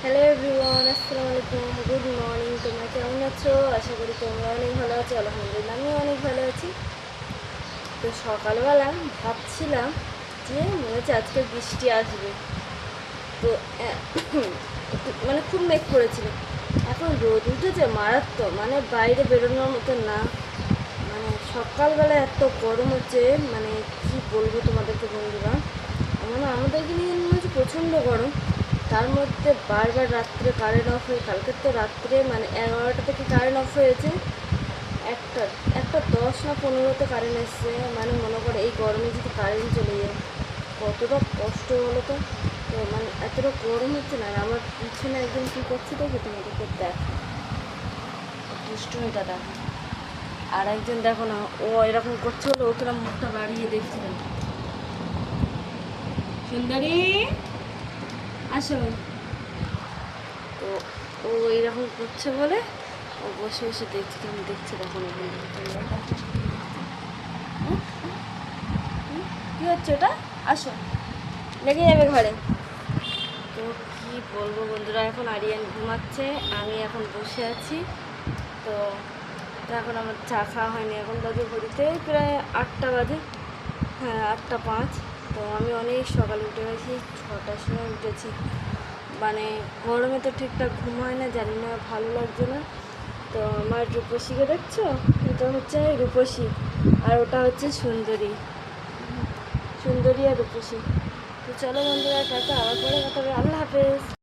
Hello everyone, আসসালামু আলাইকুম, good morning. তোমরা কেমন আছো? আশা করি তোমরা অনেক ভালো আছো। আলহামদুলিল্লাহ আমিও অনেক ভালো আছি। তো সকালবেলা ভাবছিলাম যে মনে হচ্ছে আজকে বৃষ্টি আসবে। তো মানে খুব মেঘ করেছিল, এখন রোদ উঠেছে মারাত্মক, মানে বাইরে বেরোনোর মতো না। মানে সকালবেলা এত গরম হচ্ছে, মানে কি বলবো তোমাদেরকে বন্ধুরা। মানে আমাদেরকে নিয়ে মনে হচ্ছে প্রচণ্ড গরম। তার মধ্যে বারবার রাত্রে কারেন্ট অফ হয়ে, কালকে তো রাত্রে মানে 11টা থেকে কারেন্ট অফ হয়েছে। একটা একটা 10 না 15তে কারেন্ট এসছে। মানে মনে করে এই গরমে যদি কারেন্ট চলে যায় কতটা কষ্ট হলো। তো তো মানে এতটা গরম হচ্ছে না। আর আমার পিছনে একজন কী করছে দেখে তোমাদেরকে দেখো, দুষ্টুমিটা দেখো। আর একজন দেখো না, ও এরকম করছে হলো, ওকে মুখটা বাড়িয়ে দেখছিলেন। সুন্দরী আসো। তো ও এইরকম করছে বলে ও বসে বসে দেখছি, কেমন দেখছে তখন। কী হচ্ছে ওটা? আসো, লেগে যাবে ঘরে। তো কি বলবো বন্ধুরা, এখন আরিয়ান ঘুমাচ্ছে, আমি এখন বসে আছি। তো এখন আমার চা খাওয়া হয়নি, এখন বাজে ঘড়িতে প্রায় 8টা বাজে। হ্যাঁ, 8টা 5। তো আমি অনেক সকালে উঠে গেছি, 6টার সময় উঠেছি। মানে গরমে তো ঠিকঠাক ঘুম হয় না, জানি না, ভালো লাগছে না। তো আমার রূপসীকে দেখছো, এটা হচ্ছে রূপসী আর ওটা হচ্ছে সুন্দরী। সুন্দরী আর রূপসী। তো চলো বন্ধুরা, টাটা, আবার পরে কথা হবে। আল্লাহ হাফেজ।